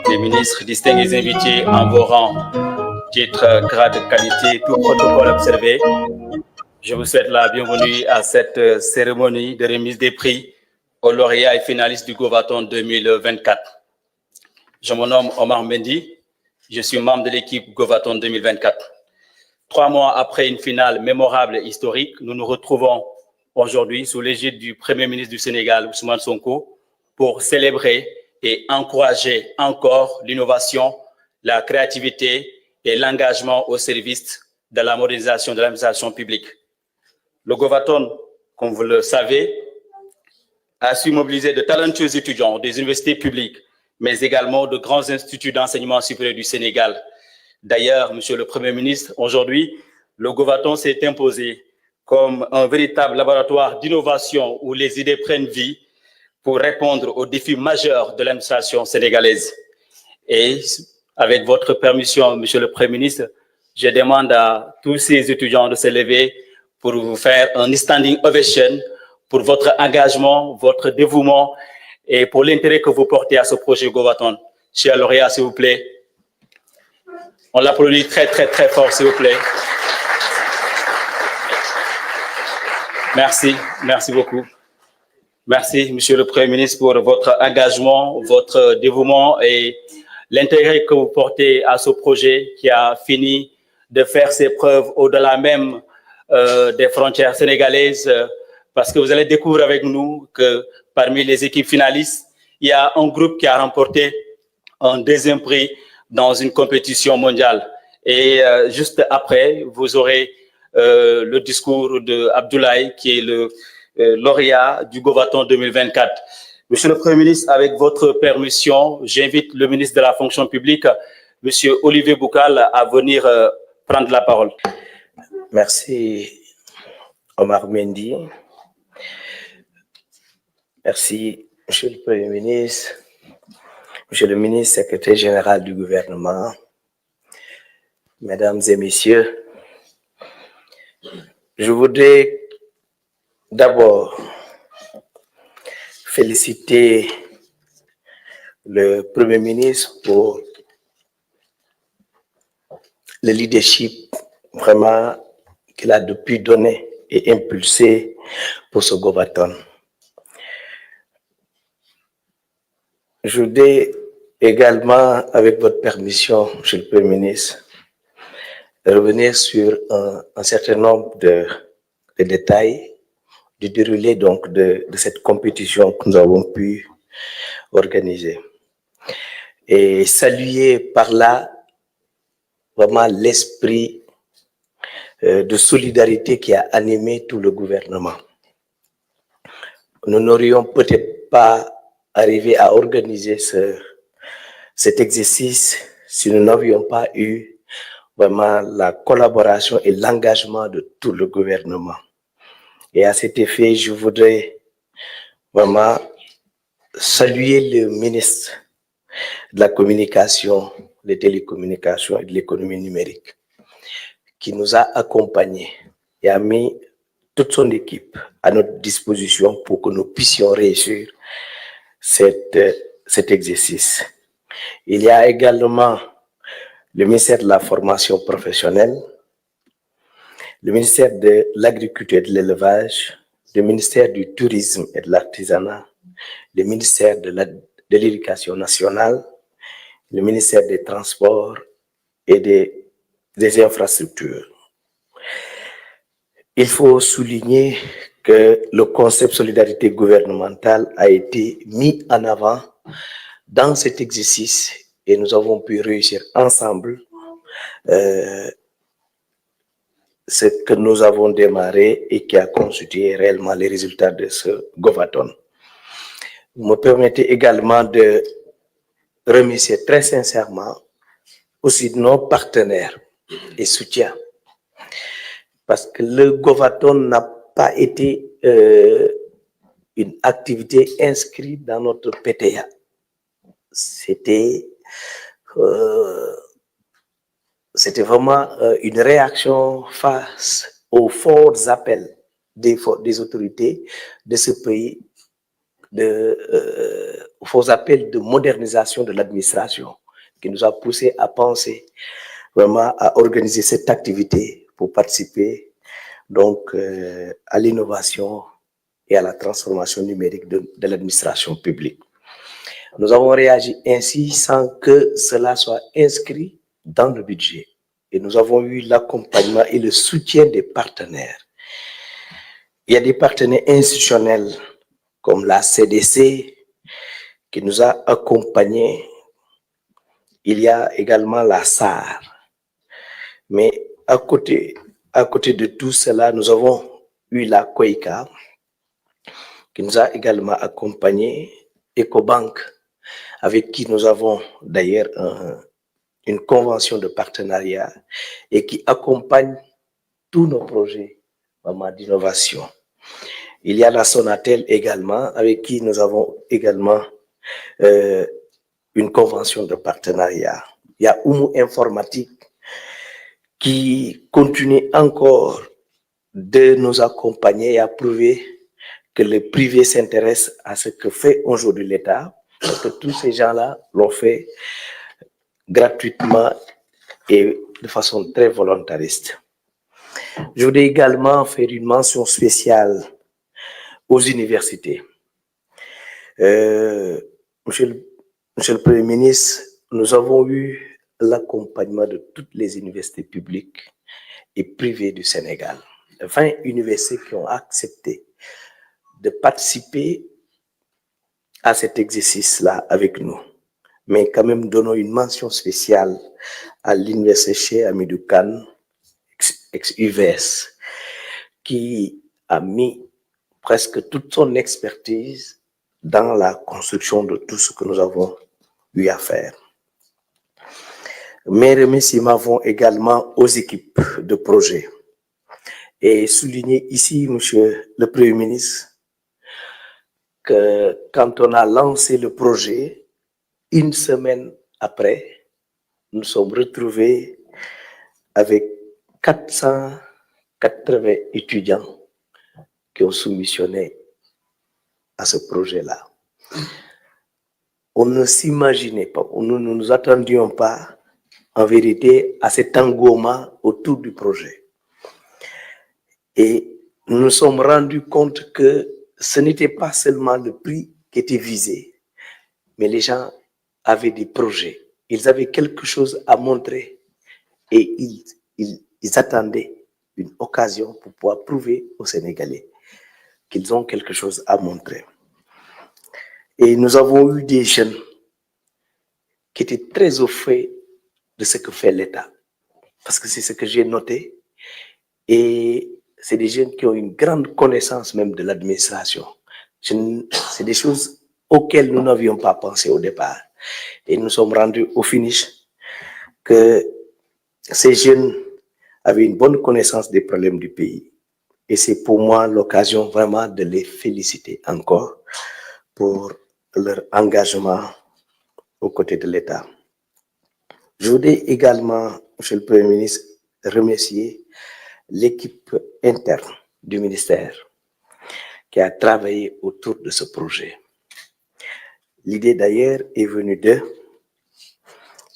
les ministres, distingués invités en vos rangs, titre, grade, qualité, tout protocole observé, je vous souhaite la bienvenue à cette cérémonie de remise des prix aux lauréats et finalistes du Govaton 2024. Je me nomme Omar Mendy, je suis membre de l'équipe Govaton 2024. 3 mois après une finale mémorable et historique, nous nous retrouvons aujourd'hui sous l'égide du Premier ministre du Sénégal, Ousmane Sonko, pour célébrer et encourager encore l'innovation, la créativité et l'engagement au service de la modernisation de l'administration publique. Le Govaton, comme vous le savez, a su mobiliser de talentueux étudiants des universités publiques, mais également de grands instituts d'enseignement supérieur du Sénégal. D'ailleurs, Monsieur le Premier ministre, aujourd'hui, le Govaton s'est imposé comme un véritable laboratoire d'innovation où les idées prennent vie pour répondre aux défis majeurs de l'administration sénégalaise. Et avec votre permission, Monsieur le Premier ministre, je demande à tous ces étudiants de se lever pour vous faire un standing ovation pour votre engagement, votre dévouement et pour l'intérêt que vous portez à ce projet Govaton. Cher lauréat, s'il vous plaît. On l'applaudit très, très, très fort, s'il vous plaît. Merci, merci beaucoup. Merci, Monsieur le Premier ministre, pour votre engagement, votre dévouement et l'intérêt que vous portez à ce projet qui a fini de faire ses preuves au-delà même des frontières sénégalaises, parce que vous allez découvrir avec nous que parmi les équipes finalistes, il y a un groupe qui a remporté un deuxième prix dans une compétition mondiale. Et juste après, vous aurez le discours de Abdoulaye, qui est le lauréat du Govaton 2024. Monsieur le Premier ministre, avec votre permission, j'invite le ministre de la Fonction publique, Monsieur Olivier Boucal, à venir prendre la parole. Merci, Omar Mendy. Merci, Monsieur le Premier ministre, Monsieur le ministre, secrétaire général du gouvernement, Mesdames et Messieurs, je voudrais d'abord féliciter le Premier ministre pour le leadership vraiment qu'il a depuis donné et impulsé pour ce Govaton. Je voudrais également, avec votre permission, Monsieur le Premier ministre, revenir sur un certain nombre de détails du déroulé donc de cette compétition que nous avons pu organiser. Et saluer par là vraiment l'esprit de solidarité qui a animé tout le gouvernement. Nous n'aurions peut-être pas arrivé à organiser cet exercice si nous n'avions pas eu vraiment la collaboration et l'engagement de tout le gouvernement. Et à cet effet, je voudrais vraiment saluer le ministre de la Communication, des Télécommunications et de l'Économie numérique, qui nous a accompagnés et a mis toute son équipe à notre disposition pour que nous puissions réussir cet exercice. Il y a également le ministère de la Formation professionnelle, le ministère de l'Agriculture et de l'Élevage, le ministère du Tourisme et de l'Artisanat, le ministère de l'Éducation nationale, le ministère des Transports et des Infrastructures. Il faut souligner que le concept solidarité gouvernementale a été mis en avant dans cet exercice et nous avons pu réussir ensemble ce que nous avons démarré et qui a constitué réellement les résultats de ce Govaton. Vous me permettez également de remercier très sincèrement aussi nos partenaires et soutiens, parce que le Govaton n'a pas été une activité inscrite dans notre PTA. C'était vraiment une réaction face aux forts appels des autorités de ce pays aux appels de modernisation de l'administration qui nous a poussé à penser vraiment à organiser cette activité pour participer donc à l'innovation et à la transformation numérique de l'administration publique. Nous avons réagi ainsi sans que cela soit inscrit dans le budget. Et nous avons eu l'accompagnement et le soutien des partenaires. Il y a des partenaires institutionnels comme la CDC qui nous a accompagnés. Il y a également la SAR. Mais à côté de tout cela, nous avons eu la COICA qui nous a également accompagnés, EcoBank, avec qui nous avons d'ailleurs une convention de partenariat et qui accompagne tous nos projets d'innovation. Il y a la Sonatel également, avec qui nous avons également une convention de partenariat. Il y a Oumu Informatique qui continue encore de nous accompagner et à prouver que le privé s'intéresse à ce que fait aujourd'hui l'État, parce que tous ces gens-là l'ont fait gratuitement et de façon très volontariste. Je voudrais également faire une mention spéciale aux universités. Monsieur le Premier ministre, nous avons eu l'accompagnement de toutes les universités publiques et privées du Sénégal. 20 universités qui ont accepté de participer à cet exercice-là avec nous. Mais quand même, donnons une mention spéciale à l'université Cheikh Hamidou Kane, ex-UVS, qui a mis presque toute son expertise dans la construction de tout ce que nous avons eu à faire. Mes remerciements vont également aux équipes de projet. Et souligner ici, Monsieur le Premier ministre, que quand on a lancé le projet, une semaine après, nous sommes retrouvés avec 480 étudiants qui ont soumissionné à ce projet-là. On ne s'imaginait pas, nous ne nous attendions pas en vérité à cet engouement autour du projet. Et nous nous sommes rendus compte que ce n'était pas seulement le prix qui était visé, mais les gens avaient des projets. Ils avaient quelque chose à montrer et ils attendaient une occasion pour pouvoir prouver aux Sénégalais qu'ils ont quelque chose à montrer. Et nous avons eu des jeunes qui étaient très au fait de ce que fait l'État. Parce que c'est ce que j'ai noté. Et c'est des jeunes qui ont une grande connaissance même de l'administration. C'est des choses auxquelles nous n'avions pas pensé au départ. Et nous sommes rendus au finish que ces jeunes avaient une bonne connaissance des problèmes du pays. Et c'est pour moi l'occasion vraiment de les féliciter encore pour leur engagement aux côtés de l'État. Je voudrais également, Monsieur le Premier ministre, remercier l'équipe interne du ministère qui a travaillé autour de ce projet. L'idée d'ailleurs est venue d'eux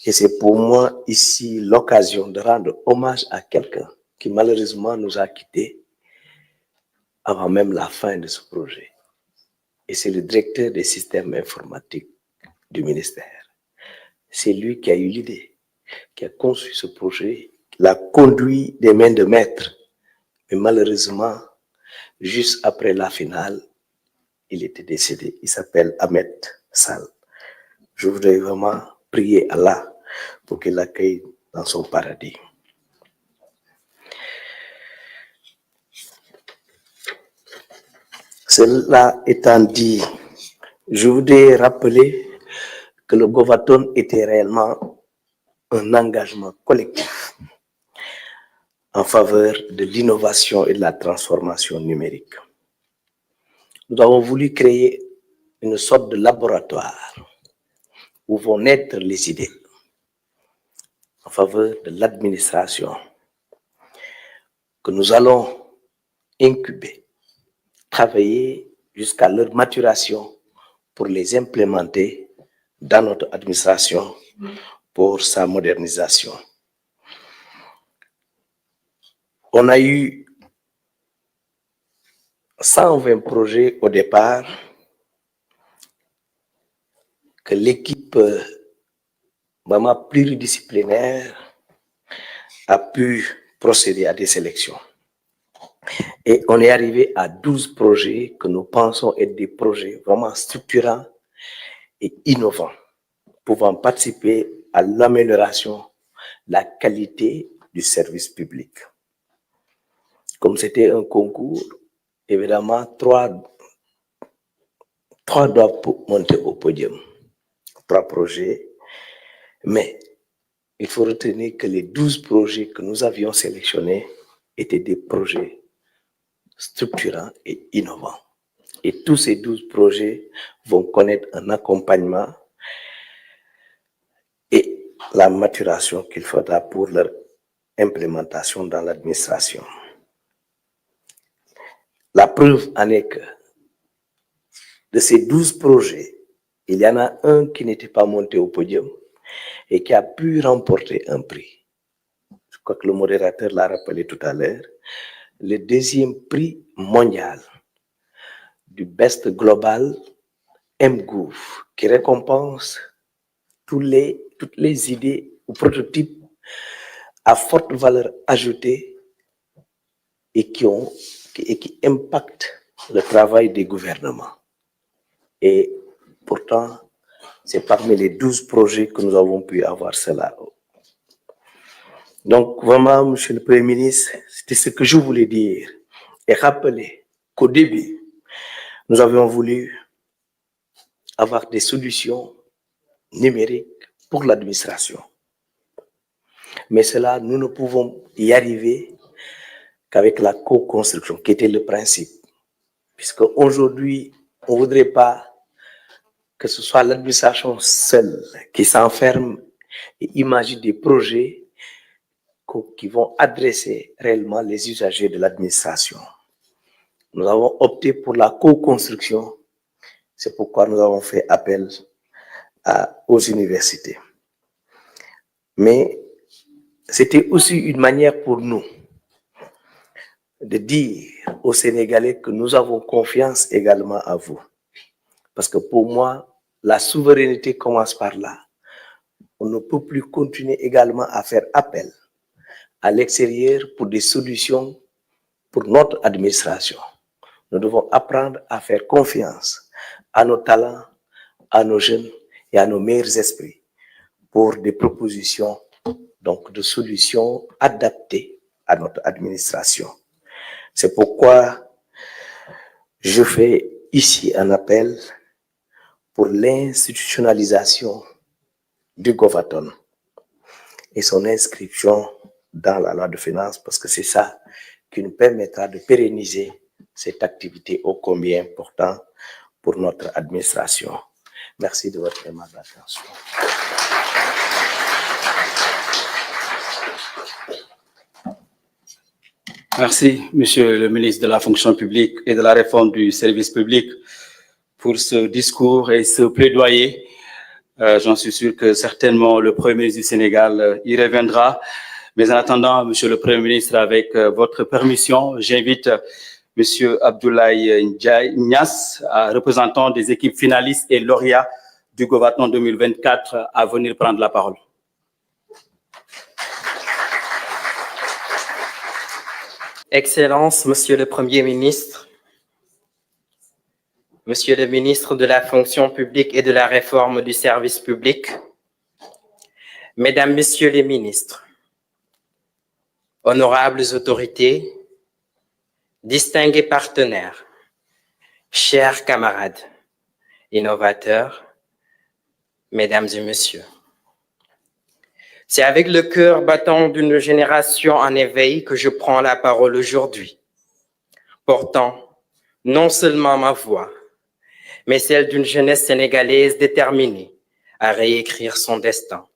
et c'est pour moi ici l'occasion de rendre hommage à quelqu'un qui malheureusement nous a quittés avant même la fin de ce projet. Et c'est le directeur des systèmes informatiques du ministère. C'est lui qui a eu l'idée, qui a conçu ce projet, qui l'a conduit des mains de maître. Mais malheureusement, juste après la finale, il était décédé. Il s'appelle Ahmed Sall. Je voudrais vraiment prier Allah pour qu'il l'accueille dans son paradis. Cela étant dit, je voudrais rappeler que le Govaton était réellement un engagement collectif en faveur de l'innovation et de la transformation numérique. Nous avons voulu créer une sorte de laboratoire où vont naître les idées en faveur de l'administration que nous allons incuber, travailler jusqu'à leur maturation pour les implémenter dans notre administration pour sa modernisation. On a eu 120 projets au départ que l'équipe vraiment pluridisciplinaire a pu procéder à des sélections. Et on est arrivé à 12 projets que nous pensons être des projets vraiment structurants et innovants, pouvant participer à l'amélioration de la qualité du service public. Comme c'était un concours, évidemment, trois doivent monter au podium, 3 projets, mais il faut retenir que les 12 projets que nous avions sélectionnés étaient des projets structurants et innovants. Et tous ces 12 projets vont connaître un accompagnement et la maturation qu'il faudra pour leur implémentation dans l'administration. La preuve en est que de ces 12 projets, il y en a un qui n'était pas monté au podium et qui a pu remporter un prix. Je crois que le modérateur l'a rappelé tout à l'heure. Le 2e prix mondial du Best Global MGOV, qui récompense toutes les idées ou prototypes à forte valeur ajoutée et qui impactent le travail des gouvernements. Et pourtant, c'est parmi les 12 projets que nous avons pu avoir cela. Donc, vraiment, Monsieur le Premier ministre, c'était ce que je voulais dire. Et rappeler qu'au début, nous avions voulu avoir des solutions numériques pour l'administration. Mais cela, nous ne pouvons y arriver qu'avec la co-construction, qui était le principe. Puisque aujourd'hui, on ne voudrait pas que ce soit l'administration seule qui s'enferme et imagine des projets qui vont adresser réellement les usagers de l'administration. Nous avons opté pour la co-construction. C'est pourquoi nous avons fait appel aux universités. Mais c'était aussi une manière pour nous de dire aux Sénégalais que nous avons confiance également à vous. Parce que pour moi, la souveraineté commence par là. On ne peut plus continuer également à faire appel à l'extérieur pour des solutions pour notre administration. Nous devons apprendre à faire confiance à nos talents, à nos jeunes et à nos meilleurs esprits pour des propositions, donc de solutions adaptées à notre administration. C'est pourquoi je fais ici un appel pour l'institutionnalisation du GOVATON et son inscription dans la loi de finances, parce que c'est ça qui nous permettra de pérenniser cette activité ô combien importante pour notre administration. Merci de votre aimable attention. Merci, Monsieur le ministre de la Fonction publique et de la Réforme du service public, pour ce discours et ce plaidoyer. J'en suis sûr que certainement le Premier ministre du Sénégal y reviendra. Mais en attendant, Monsieur le Premier ministre, avec votre permission, j'invite Monsieur Abdoulaye Niass, représentant des équipes finalistes et lauréats du GOVATON 2024, à venir prendre la parole. Excellences, Monsieur le Premier ministre, Monsieur le ministre de la Fonction publique et de la Réforme du service public, Mesdames, Messieurs les ministres, honorables autorités, distingués partenaires, chers camarades, innovateurs, Mesdames et Messieurs, c'est avec le cœur battant d'une génération en éveil que je prends la parole aujourd'hui, portant non seulement ma voix, mais celle d'une jeunesse sénégalaise déterminée à réécrire son destin.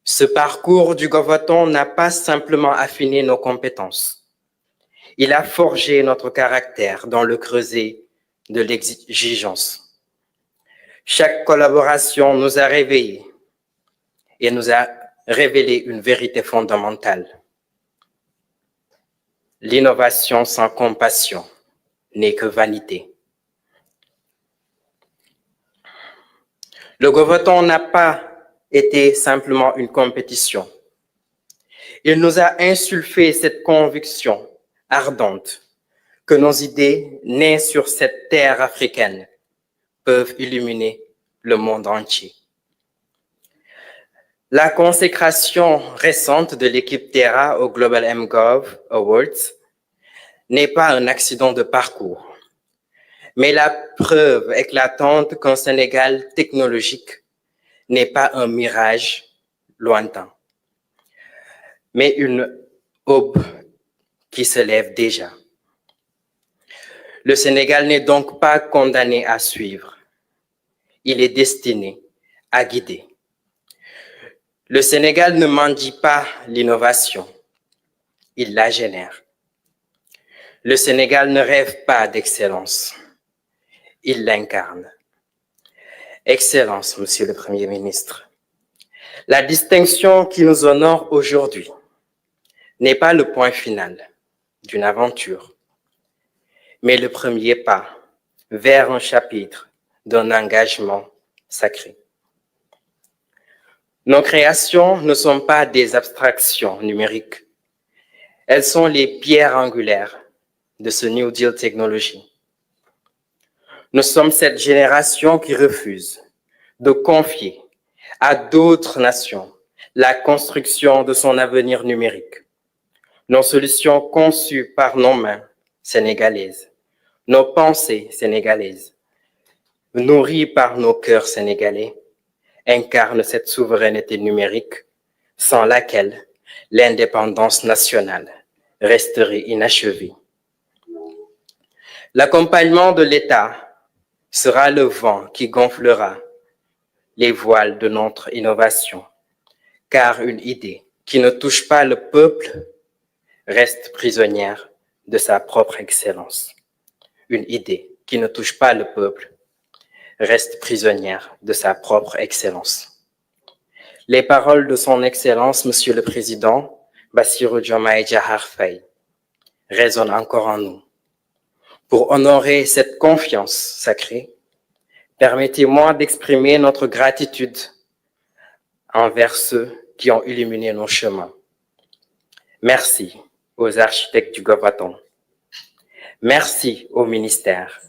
Ce parcours du GOVATON n'a pas simplement affiné nos compétences. Il a forgé notre caractère dans le creuset de l'exigence. Chaque collaboration nous a réveillés et nous a révélé une vérité fondamentale. L'innovation sans compassion n'est que vanité. Le Govaton n'a pas été simplement une compétition. Il nous a insufflé cette conviction ardente que nos idées nées sur cette terre africaine peuvent illuminer le monde entier. La consécration récente de l'équipe Terra au Global mGov Awards n'est pas un accident de parcours, mais la preuve éclatante qu'un Sénégal technologique n'est pas un mirage lointain, mais une aube qui se lève déjà. Le Sénégal n'est donc pas condamné à suivre, il est destiné à guider. Le Sénégal ne mendie pas l'innovation, il la génère. Le Sénégal ne rêve pas d'excellence, il l'incarne. Excellence, Monsieur le Premier ministre, la distinction qui nous honore aujourd'hui n'est pas le point final d'une aventure, mais le premier pas vers un chapitre d'un engagement sacré. Nos créations ne sont pas des abstractions numériques, elles sont les pierres angulaires de ce New Deal technologie. Nous sommes cette génération qui refuse de confier à d'autres nations la construction de son avenir numérique. Nos solutions conçues par nos mains sénégalaises, nos pensées sénégalaises, nourries par nos cœurs sénégalais, incarnent cette souveraineté numérique sans laquelle l'indépendance nationale resterait inachevée. L'accompagnement de l'État sera le vent qui gonflera les voiles de notre innovation, car une idée qui ne touche pas le peuple reste prisonnière de sa propre excellence. Une idée qui ne touche pas le peuple reste prisonnière de sa propre excellence. Les paroles de son Excellence, Monsieur le Président, Bassirou Diomaye Diakhar Faye, résonnent encore en nous. Pour honorer cette confiance sacrée, permettez-moi d'exprimer notre gratitude envers ceux qui ont illuminé nos chemins. Merci aux architectes du Govaton. Merci au ministère,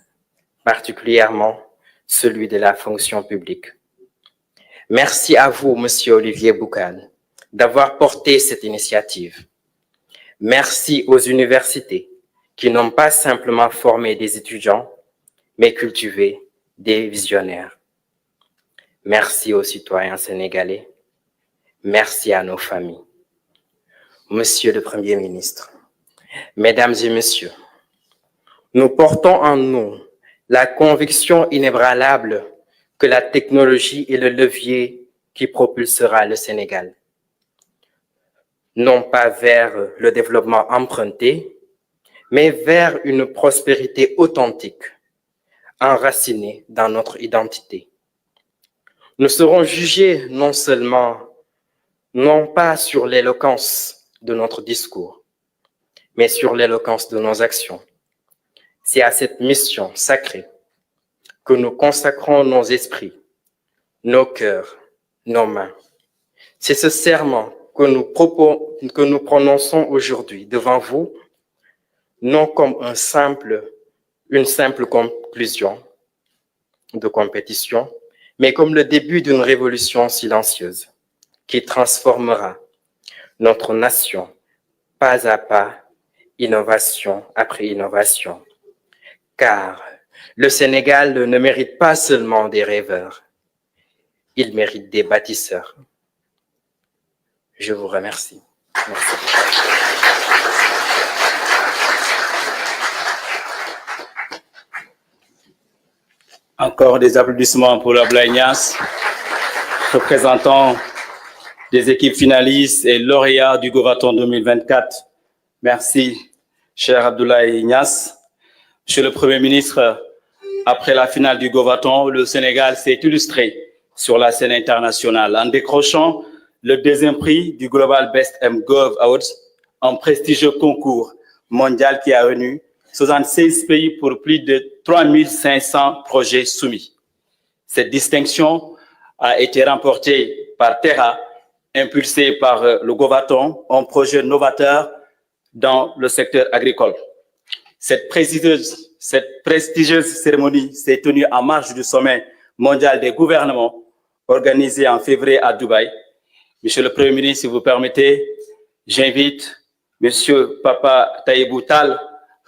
particulièrement celui de la fonction publique. Merci à vous, Monsieur Olivier Boucan, d'avoir porté cette initiative. Merci aux universités qui n'ont pas simplement formé des étudiants, mais cultivé des visionnaires. Merci aux citoyens sénégalais. Merci à nos familles. Monsieur le Premier ministre, Mesdames et Messieurs, nous portons en nous la conviction inébranlable que la technologie est le levier qui propulsera le Sénégal, non pas vers le développement emprunté, mais vers une prospérité authentique, enracinée dans notre identité. Nous serons jugés non pas sur l'éloquence de notre discours, mais sur l'éloquence de nos actions. C'est à cette mission sacrée que nous consacrons nos esprits, nos cœurs, nos mains. C'est ce serment que nous prononçons aujourd'hui devant vous, non comme une simple conclusion de compétition, mais comme le début d'une révolution silencieuse qui transformera notre nation pas à pas, innovation après innovation. Car le Sénégal ne mérite pas seulement des rêveurs, il mérite des bâtisseurs. Je vous remercie. Merci. Encore des applaudissements pour Abdoulaye Niasse, représentant des équipes finalistes et lauréats du Govaton 2024. Merci, cher Abdoulaye Niasse. Monsieur le Premier ministre, après la finale du Govaton, le Sénégal s'est illustré sur la scène internationale en décrochant le deuxième prix du Global Best MGov Awards, un prestigieux concours mondial qui a réuni 76 pays pour plus de 3500 projets soumis. Cette distinction a été remportée par Terra, impulsée par le Govaton, un projet novateur dans le secteur agricole. Cette prestigieuse cérémonie s'est tenue en marge du sommet mondial des gouvernements organisé en février à Dubaï. Monsieur le Premier ministre, si vous permettez, j'invite Monsieur Papa Taïbou Tal,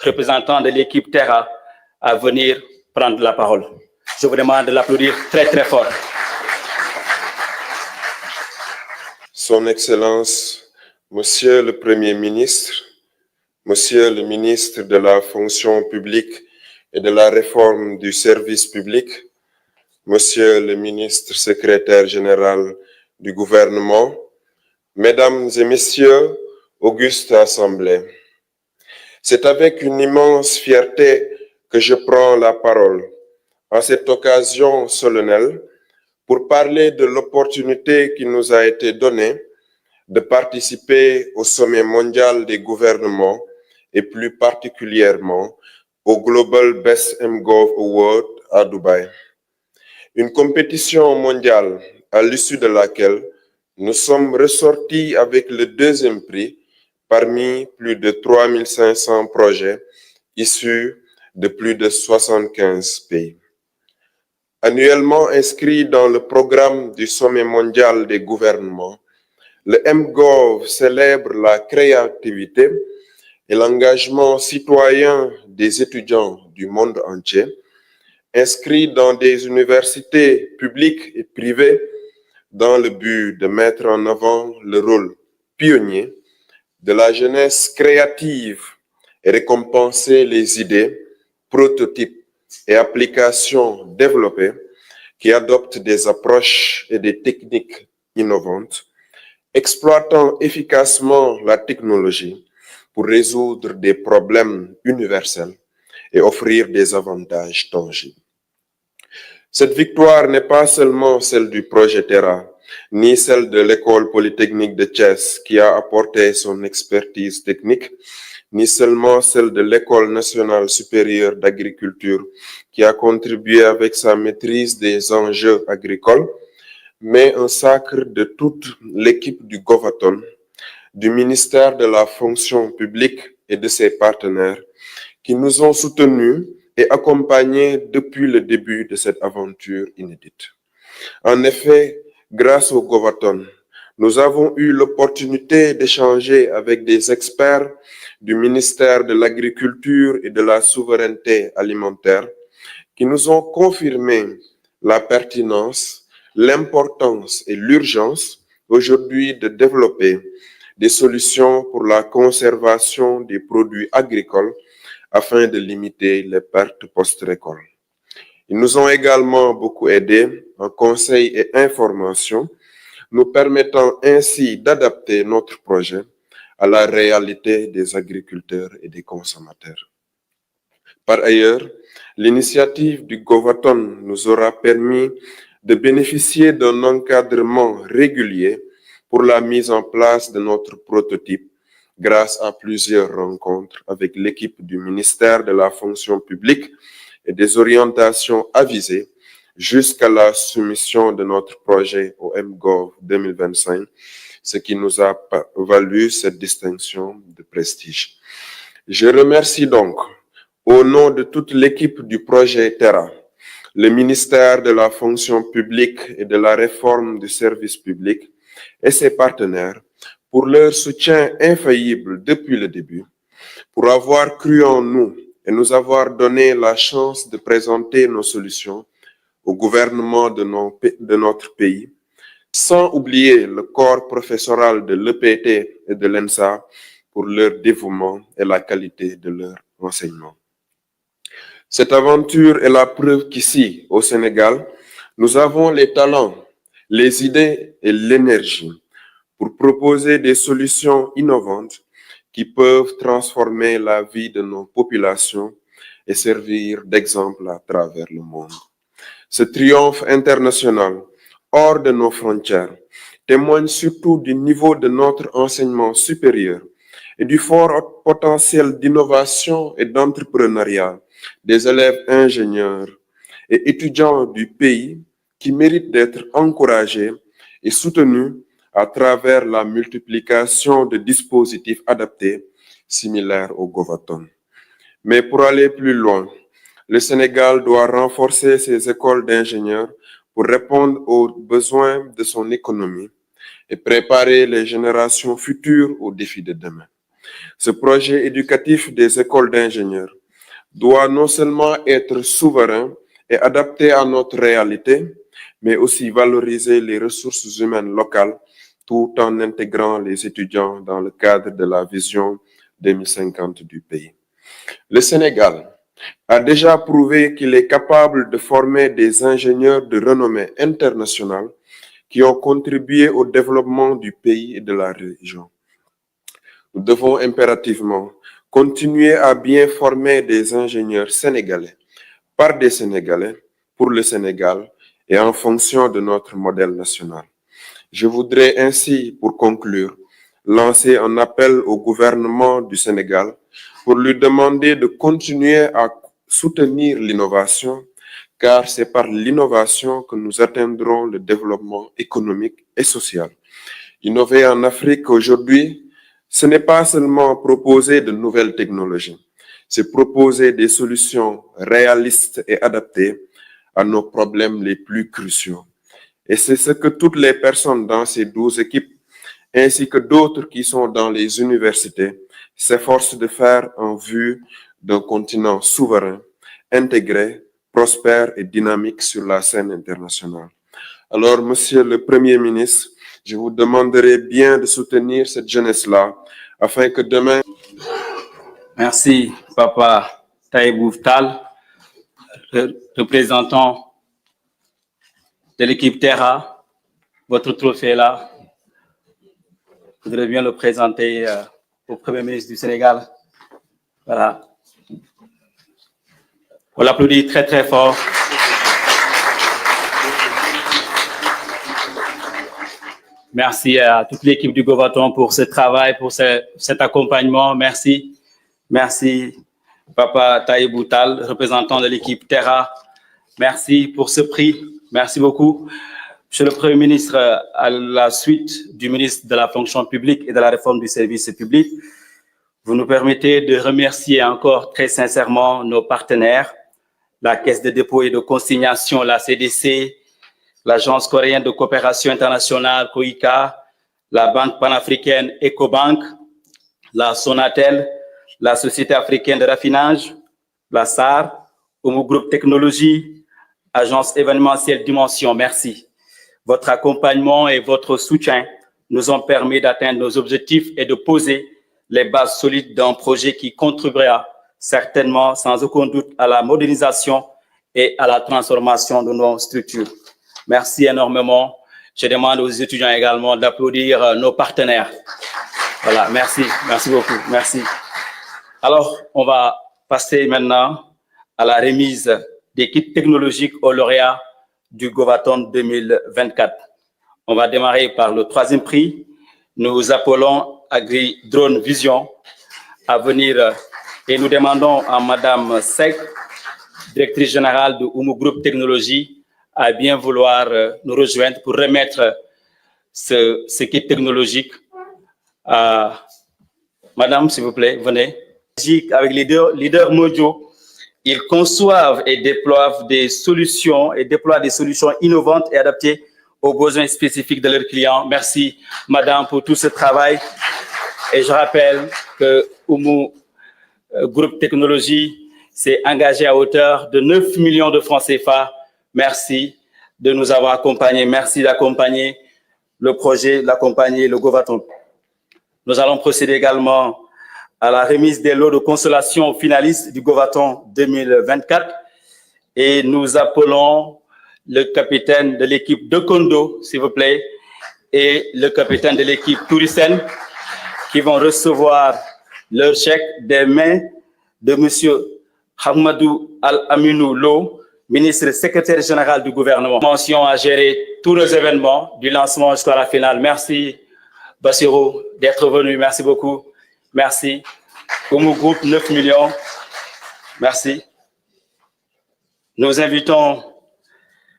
représentant de l'équipe Terra, à venir prendre la parole. Je vous demande de l'applaudir très, très fort. Son Excellence, Monsieur le Premier ministre, Monsieur le ministre de la fonction publique et de la réforme du service public, Monsieur le ministre secrétaire général du gouvernement, Mesdames et Messieurs, auguste Assemblée, c'est avec une immense fierté que je prends la parole à cette occasion solennelle pour parler de l'opportunité qui nous a été donnée de participer au sommet mondial des gouvernements et plus particulièrement au Global Best MGov Award à Dubaï. Une compétition mondiale à l'issue de laquelle nous sommes ressortis avec le deuxième prix parmi plus de 3500 projets issus de plus de 75 pays. Annuellement inscrit dans le programme du sommet mondial des gouvernements, le MGov célèbre la créativité et l'engagement citoyen des étudiants du monde entier, inscrits dans des universités publiques et privées dans le but de mettre en avant le rôle pionnier de la jeunesse créative et récompenser les idées, prototypes et applications développées qui adoptent des approches et des techniques innovantes, exploitant efficacement la technologie pour résoudre des problèmes universels et offrir des avantages tangibles. Cette victoire n'est pas seulement celle du projet Terra, ni celle de l'école polytechnique de Thiès qui a apporté son expertise technique, ni seulement celle de l'école nationale supérieure d'agriculture qui a contribué avec sa maîtrise des enjeux agricoles, mais un sacre de toute l'équipe du Govaton, du ministère de la fonction publique et de ses partenaires qui nous ont soutenus et accompagnés depuis le début de cette aventure inédite. En effet, grâce au Govaton, nous avons eu l'opportunité d'échanger avec des experts du ministère de l'Agriculture et de la Souveraineté alimentaire qui nous ont confirmé la pertinence, l'importance et l'urgence aujourd'hui de développer des solutions pour la conservation des produits agricoles afin de limiter les pertes post-récolte. Ils nous ont également beaucoup aidés en conseils et informations, nous permettant ainsi d'adapter notre projet à la réalité des agriculteurs et des consommateurs. Par ailleurs, l'initiative du Govaton nous aura permis de bénéficier d'un encadrement régulier pour la mise en place de notre prototype grâce à plusieurs rencontres avec l'équipe du ministère de la fonction publique et des orientations avisées jusqu'à la soumission de notre projet au MGov 2025, ce qui nous a valu cette distinction de prestige. Je remercie donc, au nom de toute l'équipe du projet Terra, le ministère de la fonction publique et de la réforme du service public et ses partenaires pour leur soutien infaillible depuis le début, pour avoir cru en nous et nous avoir donné la chance de présenter nos solutions au gouvernement de notre pays, sans oublier le corps professoral de l'EPT et de l'ENSA pour leur dévouement et la qualité de leur enseignement. Cette aventure est la preuve qu'ici, au Sénégal, nous avons les talents, les idées et l'énergie pour proposer des solutions innovantes qui peuvent transformer la vie de nos populations et servir d'exemple à travers le monde. Ce triomphe international, hors de nos frontières, témoigne surtout du niveau de notre enseignement supérieur et du fort potentiel d'innovation et d'entrepreneuriat des élèves ingénieurs et étudiants du pays qui méritent d'être encouragés et soutenus à travers la multiplication de dispositifs adaptés similaires au Govaton. Mais pour aller plus loin, le Sénégal doit renforcer ses écoles d'ingénieurs pour répondre aux besoins de son économie et préparer les générations futures aux défis de demain. Ce projet éducatif des écoles d'ingénieurs doit non seulement être souverain et adapté à notre réalité, mais aussi valoriser les ressources humaines locales tout en intégrant les étudiants dans le cadre de la vision 2050 du pays. Le Sénégal a déjà prouvé qu'il est capable de former des ingénieurs de renommée internationale qui ont contribué au développement du pays et de la région. Nous devons impérativement continuer à bien former des ingénieurs sénégalais par des Sénégalais pour le Sénégal et en fonction de notre modèle national. Je voudrais ainsi, pour conclure, lancer un appel au gouvernement du Sénégal pour lui demander de continuer à soutenir l'innovation, car c'est par l'innovation que nous atteindrons le développement économique et social. Innover en Afrique aujourd'hui, ce n'est pas seulement proposer de nouvelles technologies, c'est proposer des solutions réalistes et adaptées à nos problèmes les plus cruciaux. Et c'est ce que toutes les personnes dans ces 12 équipes, ainsi que d'autres qui sont dans les universités, s'efforcent de faire en vue d'un continent souverain, intégré, prospère et dynamique sur la scène internationale. Alors, Monsieur le Premier ministre, je vous demanderai bien de soutenir cette jeunesse-là, afin que demain... Merci, Papa Taïbou Tal, représentant de l'équipe Terra. Votre trophée là, je voudrais bien le présenter au Premier ministre du Sénégal. Voilà. On l'applaudit très, très fort. Merci à toute l'équipe du Govaton pour ce travail, pour cet accompagnement. Merci. Merci, Papa Taïbou Tal, représentant de l'équipe Terra. Merci pour ce prix. Merci beaucoup. Monsieur le Premier ministre, à la suite du ministre de la Fonction publique et de la réforme du service public, vous nous permettez de remercier encore très sincèrement nos partenaires, la Caisse de dépôt et de consignation, la CDC, l'Agence coréenne de coopération internationale, COICA, la Banque panafricaine Ecobank, la Sonatel, la Société africaine de raffinage, la SAR, Oumou Groupe Technologie, Agence événementielle Dimension, merci. Votre accompagnement et votre soutien nous ont permis d'atteindre nos objectifs et de poser les bases solides d'un projet qui contribuera certainement, sans aucun doute, à la modernisation et à la transformation de nos structures. Merci énormément. Je demande aux étudiants également d'applaudir nos partenaires. Voilà, merci, merci beaucoup, merci. Alors, on va passer maintenant à la remise des kits technologiques aux lauréats du Govaton 2024. On va démarrer par le 3e prix. Nous appelons Agri Drone Vision à venir et nous demandons à Madame Sek, directrice générale de Oumou Groupe Technologie, à bien vouloir nous rejoindre pour remettre ce kit technologique. Madame, s'il vous plaît, venez. Avec les leaders mondiaux, ils conçoivent et déploient des solutions innovantes et adaptées aux besoins spécifiques de leurs clients. Merci, Madame, pour tout ce travail. Et je rappelle que Oumou Groupe Technologie s'est engagé à hauteur de 9 millions de francs CFA. Merci de nous avoir accompagnés. Merci d'accompagner le projet, d'accompagner le Govaton. Nous allons procéder également à la remise des lots de consolation aux finalistes du Govaton 2024. Et nous appelons le capitaine de l'équipe de Kondo, s'il vous plaît, et le capitaine de l'équipe Tourisen, qui vont recevoir leur chèque des mains de monsieur Hamadou Al-Aminou Lo, ministre secrétaire général du gouvernement. Mention à gérer tous nos événements, du lancement jusqu'à la finale. Merci, Bassirou, d'être venu. Merci beaucoup. Merci. Oumou Groupe, 9 millions. Merci. Nous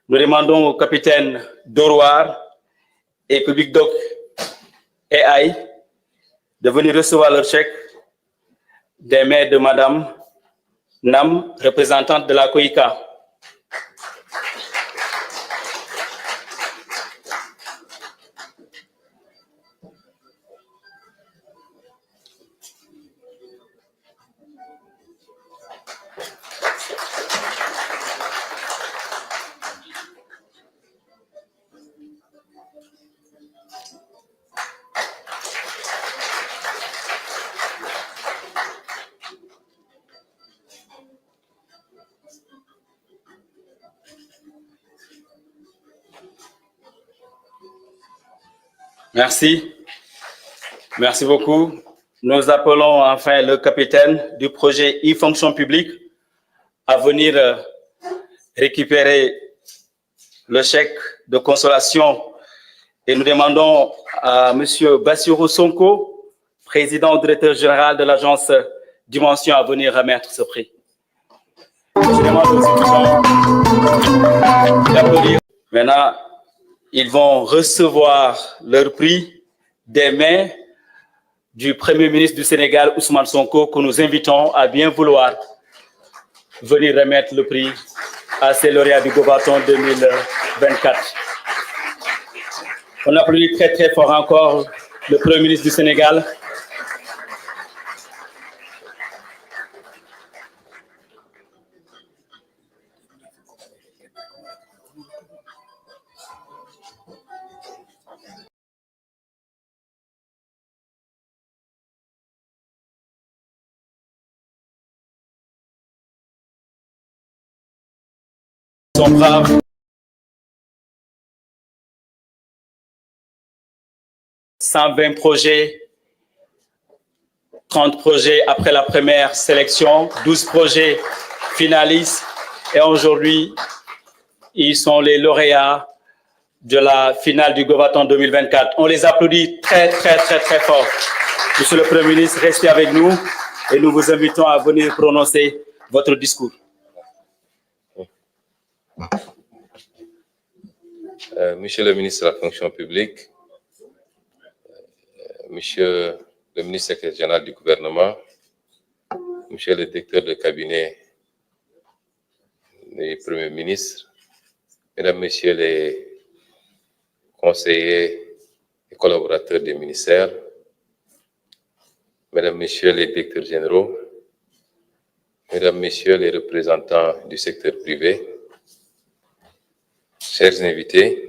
demandons au capitaine Doroir et Public Doc et AI de venir recevoir leur chèque des mains de Madame Nam, représentante de la COICA. Merci. Merci beaucoup. Nous appelons enfin le capitaine du projet e-fonction publique à venir récupérer le chèque de consolation et nous demandons à M. Bassirou Sonko, président directeur général de l'agence Dimension, à venir remettre ce prix. Je demande aux étudiants d'applaudir. Maintenant, ils vont recevoir leur prix des mains du Premier ministre du Sénégal, Ousmane Sonko, que nous invitons à bien vouloir venir remettre le prix à ces lauréats du Gobaton 2024. On applaudit très très fort encore le Premier ministre du Sénégal. Sont braves. 120 projets, 30 projets après la première sélection, 12 projets finalistes et aujourd'hui, ils sont les lauréats de la finale du Gobaton 2024. On les applaudit très, très, très, très fort. Monsieur le Premier ministre, restez avec nous et nous vous invitons à venir prononcer votre discours. Monsieur le ministre de la fonction publique, Monsieur le ministre secrétaire général du gouvernement, Monsieur le directeur de cabinet du Premier ministre, Mesdames, Messieurs les conseillers et collaborateurs des ministères, Mesdames, Messieurs les directeurs généraux, Mesdames, Messieurs les représentants du secteur privé, chers invités,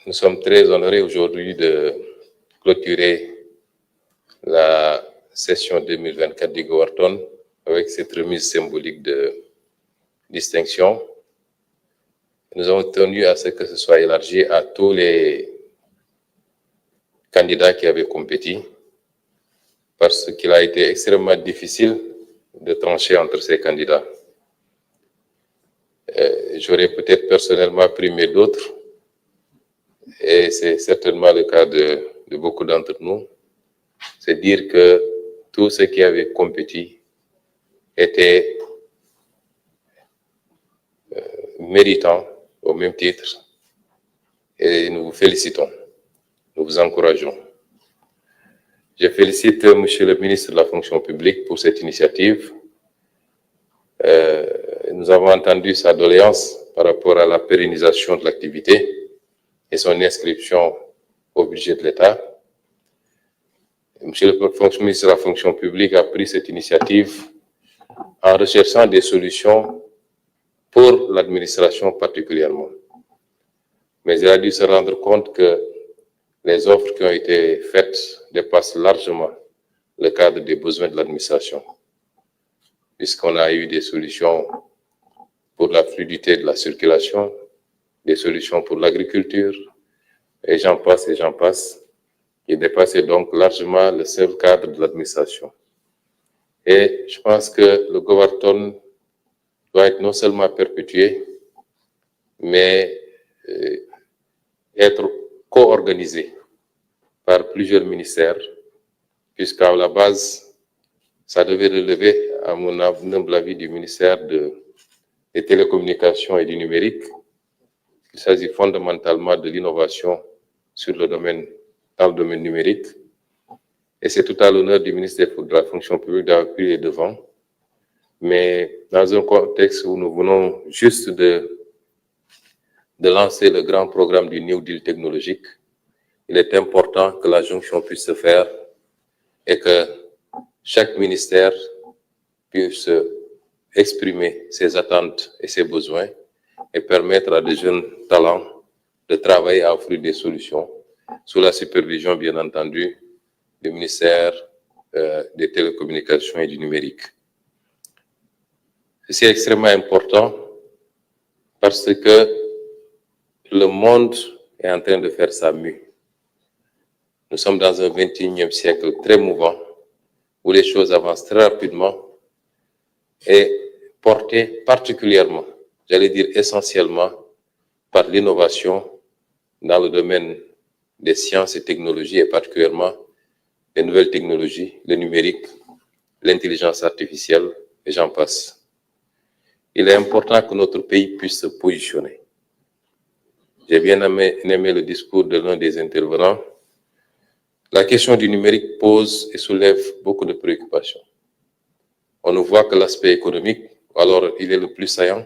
nous sommes très honorés aujourd'hui de clôturer la session 2024 du Gobaton avec cette remise symbolique de distinction. Nous avons tenu à ce que ce soit élargi à tous les candidats qui avaient compéti parce qu'il a été extrêmement difficile de trancher entre ces candidats. J'aurais peut-être personnellement primé d'autres, et c'est certainement le cas de beaucoup d'entre nous. C'est dire que tous ceux qui avaient compéti étaient méritants au même titre, et nous vous félicitons, nous vous encourageons. Je félicite Monsieur le ministre de la fonction publique pour cette initiative. Nous avons entendu sa doléance par rapport à la pérennisation de l'activité et son inscription au budget de l'État. Monsieur le ministre de la fonction publique a pris cette initiative en recherchant des solutions pour l'administration particulièrement. Mais il a dû se rendre compte que les offres qui ont été faites dépassent largement le cadre des besoins de l'administration, puisqu'on a eu des solutions pour la fluidité de la circulation, des solutions pour l'agriculture, et j'en passe, qui dépassaient donc largement le seul cadre de l'administration. Et je pense que le Govarton doit être non seulement perpétué, mais être co-organisé par plusieurs ministères, puisqu'à la base, ça devait relever, à mon humble avis, du ministère des télécommunications et du numérique. Il s'agit fondamentalement de l'innovation dans le domaine numérique. Et c'est tout à l'honneur du ministère de la fonction publique d'avoir pris les devants. Mais dans un contexte où nous venons juste de lancer le grand programme du New Deal technologique, il est important que la jonction puisse se faire et que chaque ministère puisse exprimer ses attentes et ses besoins et permettre à des jeunes talents de travailler à offrir des solutions sous la supervision, bien entendu, du ministère des télécommunications et du numérique. C'est extrêmement important parce que le monde est en train de faire sa mue. Nous sommes dans un 21e siècle très mouvant où les choses avancent très rapidement et portées particulièrement, j'allais dire essentiellement, par l'innovation dans le domaine des sciences et technologies et particulièrement les nouvelles technologies, le numérique, l'intelligence artificielle et j'en passe. Il est important que notre pays puisse se positionner. J'ai bien aimé le discours de l'un des intervenants. La question du numérique pose et soulève beaucoup de préoccupations. On ne voit que l'aspect économique, alors il est le plus saillant,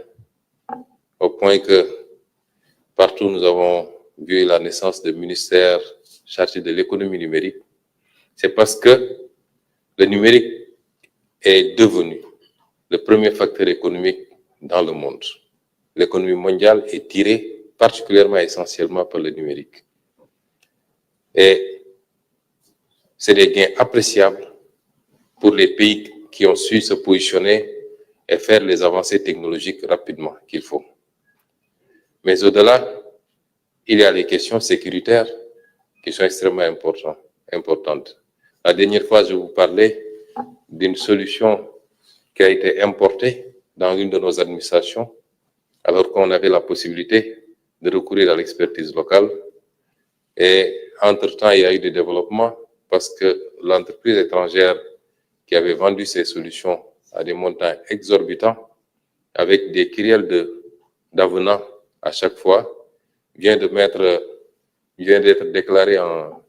au point que partout nous avons vu la naissance de ministères chargés de l'économie numérique. C'est parce que le numérique est devenu le premier facteur économique dans le monde. L'économie mondiale est tirée particulièrement essentiellement par le numérique. Et c'est des gains appréciables pour les pays qui ont su se positionner et faire les avancées technologiques rapidement qu'il faut. Mais au-delà, il y a les questions sécuritaires qui sont extrêmement importantes. La dernière fois, je vous parlais d'une solution qui a été importée dans l'une de nos administrations, alors qu'on avait la possibilité de recourir à l'expertise locale. Et entre-temps, il y a eu des développements parce que l'entreprise étrangère qui avait vendu ces solutions à des montants exorbitants, avec des kyrielles d'avenants à chaque fois, vient d'être déclaré en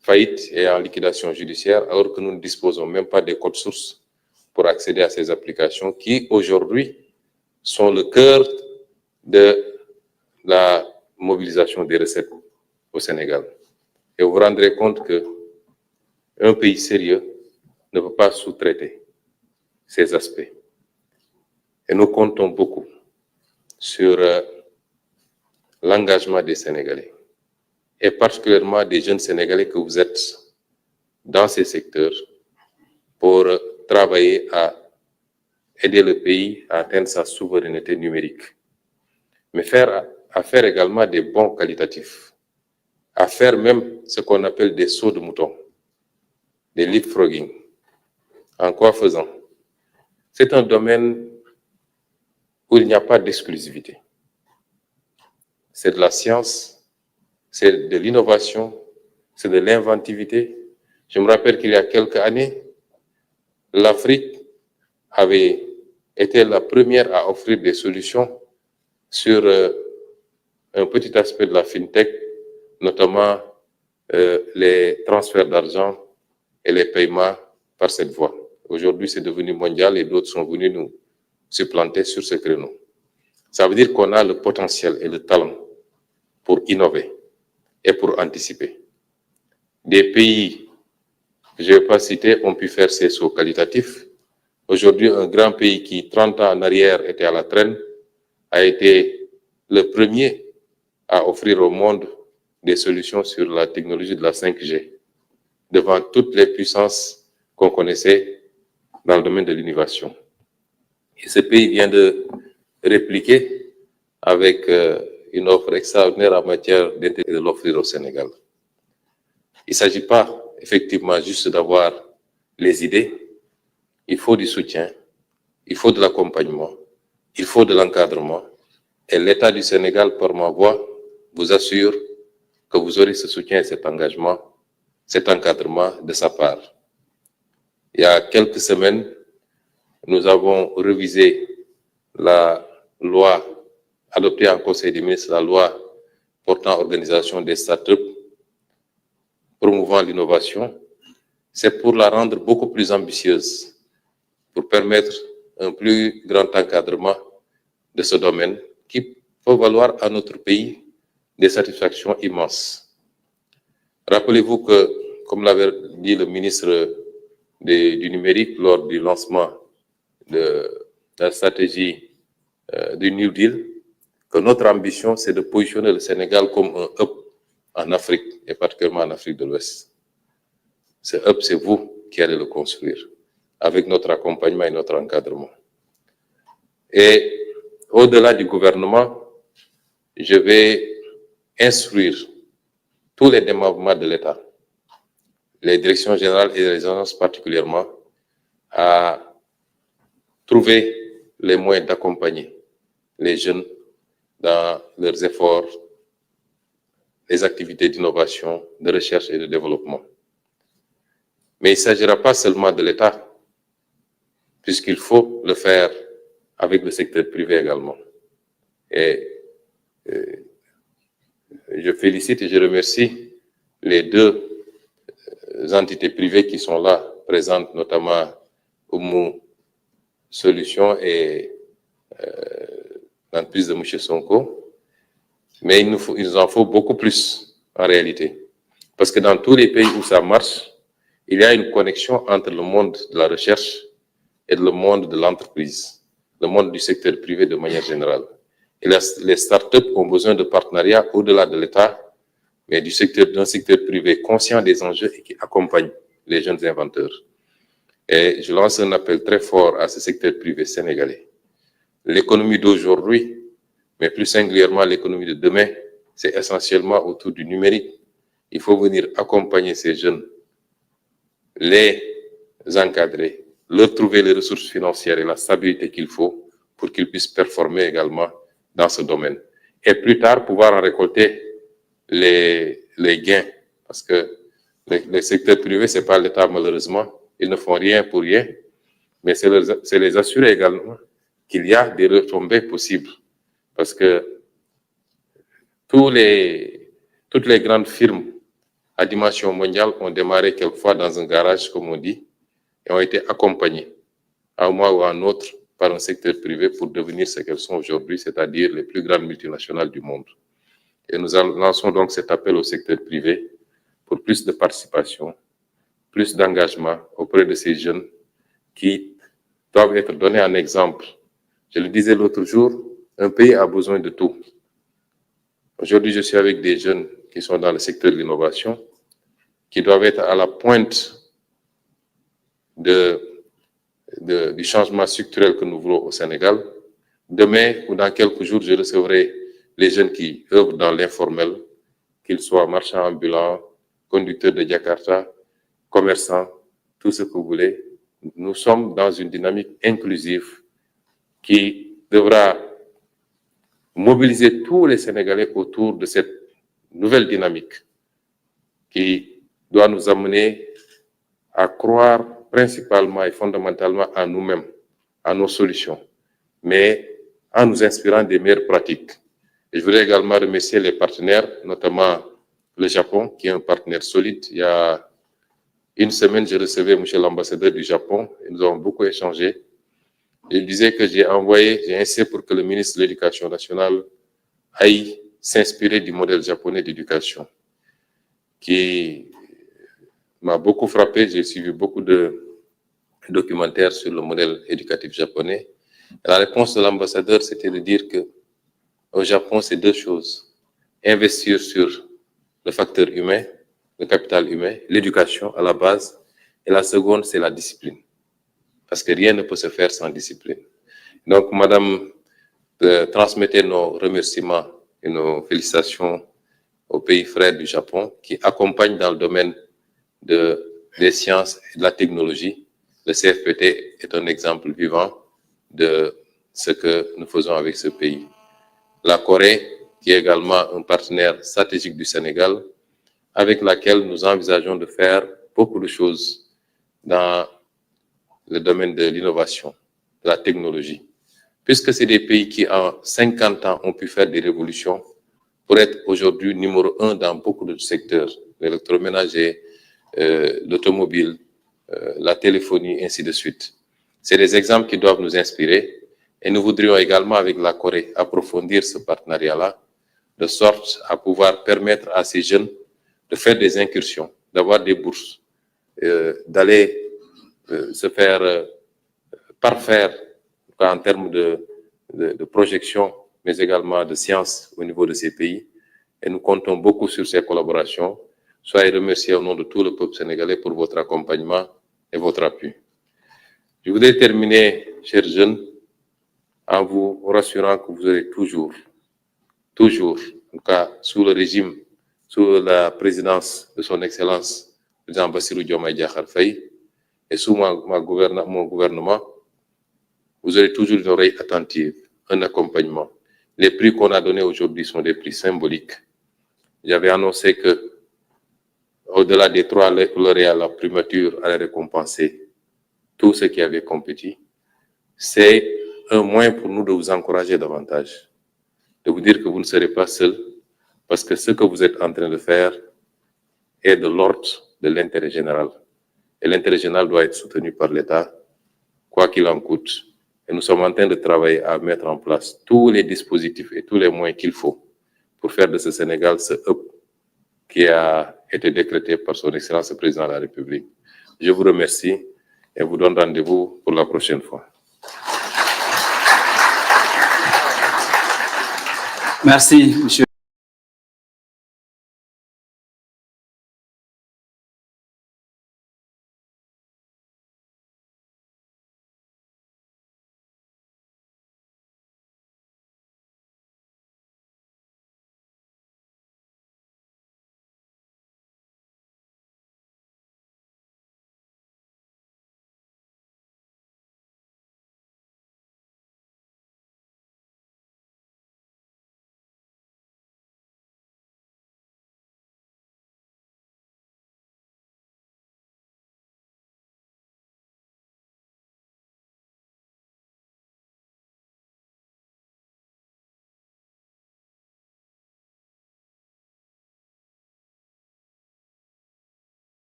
faillite et en liquidation judiciaire, alors que nous ne disposons même pas des codes sources pour accéder à ces applications qui, aujourd'hui, sont le cœur de la mobilisation des recettes au Sénégal. Et vous vous rendrez compte qu'un pays sérieux ne peut pas sous-traiter ces aspects. Et nous comptons beaucoup sur l'engagement des Sénégalais, et particulièrement des jeunes Sénégalais que vous êtes dans ces secteurs pour travailler à aider le pays à atteindre sa souveraineté numérique. Mais à faire également des bons qualitatifs, à faire même ce qu'on appelle des sauts de mouton, des leapfrogging. En quoi faisant? C'est un domaine où il n'y a pas d'exclusivité. C'est de la science, c'est de l'innovation, c'est de l'inventivité. Je me rappelle qu'il y a quelques années, l'Afrique avait été la première à offrir des solutions sur un petit aspect de la FinTech, notamment les transferts d'argent et les paiements par cette voie. Aujourd'hui, c'est devenu mondial et d'autres sont venus nous supplanter sur ce créneau. Ça veut dire qu'on a le potentiel et le talent pour innover et pour anticiper. Des pays que je ne vais pas citer ont pu faire ces sauts qualitatifs. Aujourd'hui, un grand pays qui, 30 ans en arrière, était à la traîne, a été le premier à offrir au monde des solutions sur la technologie de la 5G, devant toutes les puissances qu'on connaissait dans le domaine de l'innovation. Et ce pays vient de répliquer avec une offre extraordinaire en matière d'intérêt de l'offrir au Sénégal. Il ne s'agit pas effectivement juste d'avoir les idées, il faut du soutien, il faut de l'accompagnement, il faut de l'encadrement. Et l'État du Sénégal, par ma voix, vous assure que vous aurez ce soutien et cet engagement, cet encadrement de sa part. Il y a quelques semaines, nous avons révisé la loi adoptée en Conseil des ministres, la loi portant organisation des startups, promouvant l'innovation. C'est pour la rendre beaucoup plus ambitieuse, pour permettre un plus grand encadrement de ce domaine qui peut valoir à notre pays des satisfactions immenses. Rappelez-vous que, comme l'avait dit le ministre du numérique lors du lancement de la stratégie du New Deal, que notre ambition, c'est de positionner le Sénégal comme un hub en Afrique, et particulièrement en Afrique de l'Ouest. Ce hub, c'est vous qui allez le construire, avec notre accompagnement et notre encadrement. Et au-delà du gouvernement, je vais instruire tous les démembrements de l'État, les directions générales et les agences particulièrement, à trouver les moyens d'accompagner les jeunes dans leurs efforts, les activités d'innovation, de recherche et de développement. Mais il ne s'agira pas seulement de l'État, puisqu'il faut le faire avec le secteur privé également. Et je félicite et je remercie les deux entités privées qui sont là, présentes, notamment Oumou Solutions et l'entreprise de M. Sonko. Mais il nous en faut beaucoup plus en réalité. Parce que dans tous les pays où ça marche, il y a une connexion entre le monde de la recherche et le monde de l'entreprise, le monde du secteur privé de manière générale. Et les startups ont besoin de partenariats au-delà de l'État, mais d'un secteur privé conscient des enjeux et qui accompagne les jeunes inventeurs. Et je lance un appel très fort à ce secteur privé sénégalais. L'économie d'aujourd'hui, mais plus singulièrement l'économie de demain, c'est essentiellement autour du numérique. Il faut venir accompagner ces jeunes, les encadrer, leur trouver les ressources financières et la stabilité qu'il faut pour qu'ils puissent performer également dans ce domaine. Et plus tard, pouvoir en récolter les gains. Parce que le secteur privé, ce n'est pas l'État malheureusement. Ils ne font rien pour rien. Mais c'est les assurer également qu'il y a des retombées possibles. Parce que toutes les grandes firmes à dimension mondiale ont démarré quelquefois dans un garage, comme on dit, et ont été accompagnées à un moment ou à un autre par un secteur privé pour devenir ce qu'elles sont aujourd'hui, c'est-à-dire les plus grandes multinationales du monde. Et nous lançons donc cet appel au secteur privé pour plus de participation, plus d'engagement auprès de ces jeunes qui doivent être donnés en exemple. Je le disais l'autre jour, un pays a besoin de tout. Aujourd'hui, je suis avec des jeunes qui sont dans le secteur de l'innovation, qui doivent être à la pointe du changement structurel que nous voulons au Sénégal. Demain ou dans quelques jours, je recevrai les jeunes qui œuvrent dans l'informel, qu'ils soient marchands ambulants, conducteurs de Jakarta, commerçants, tout ce que vous voulez. Nous sommes dans une dynamique inclusive qui devra mobiliser tous les Sénégalais autour de cette nouvelle dynamique qui doit nous amener à croire principalement et fondamentalement en nous-mêmes, à nos solutions, mais en nous inspirant des meilleures pratiques. Et je voudrais également remercier les partenaires, notamment le Japon, qui est un partenaire solide. Il y a une semaine, je recevais M. l'ambassadeur du Japon et nous avons beaucoup échangé. Il disait que j'ai insisté pour que le ministre de l'Éducation nationale aille s'inspirer du modèle japonais d'éducation, qui m'a beaucoup frappé. J'ai suivi beaucoup de documentaires sur le modèle éducatif japonais. La réponse de l'ambassadeur, c'était de dire que au Japon, c'est deux choses. Investir sur le facteur humain, le capital humain, l'éducation à la base. Et la seconde, c'est la discipline. Parce que rien ne peut se faire sans discipline. Donc, madame, transmettez nos remerciements et nos félicitations au pays frère du Japon qui accompagne dans le domaine des sciences et de la technologie Le CFPT est un exemple vivant de ce que nous faisons avec ce pays. La Corée, qui est également un partenaire stratégique du Sénégal, avec laquelle nous envisageons de faire beaucoup de choses dans le domaine de l'innovation, de la technologie, puisque c'est des pays qui, en 50 ans, ont pu faire des révolutions pour être aujourd'hui numéro 1 dans beaucoup de secteurs, l'électroménager, l'automobile, la téléphonie, ainsi de suite. C'est des exemples qui doivent nous inspirer et nous voudrions également, avec la Corée, approfondir ce partenariat-là, de sorte à pouvoir permettre à ces jeunes de faire des incursions, d'avoir des bourses, d'aller se faire parfaire en termes de projection, mais également de science au niveau de ces pays. Et nous comptons beaucoup sur ces collaborations. Soyez remerciés au nom de tout le peuple sénégalais pour votre accompagnement et votre appui. Je voudrais terminer, chers jeunes, en vous rassurant que vous aurez toujours, en tout cas sous le régime, sous la présidence de son Excellence, le président Bassirou Diomaye Diakhar Faye, et sous mon gouvernement, vous aurez toujours une oreille attentive, un accompagnement. Les prix qu'on a donnés aujourd'hui sont des prix symboliques. J'avais annoncé que, au-delà des 3 lauréats, la primature allait récompenser tous ceux qui avaient compétit. C'est un moyen pour nous de vous encourager davantage, de vous dire que vous ne serez pas seuls, parce que ce que vous êtes en train de faire est de l'ordre de l'intérêt général. Et l'intérêt général doit être soutenu par l'État, quoi qu'il en coûte. Et nous sommes en train de travailler à mettre en place tous les dispositifs et tous les moyens qu'il faut pour faire de ce Sénégal ce hub qui a été décrété par son Excellence le Président de la République. Je vous remercie et vous donne rendez-vous pour la prochaine fois. Merci, monsieur.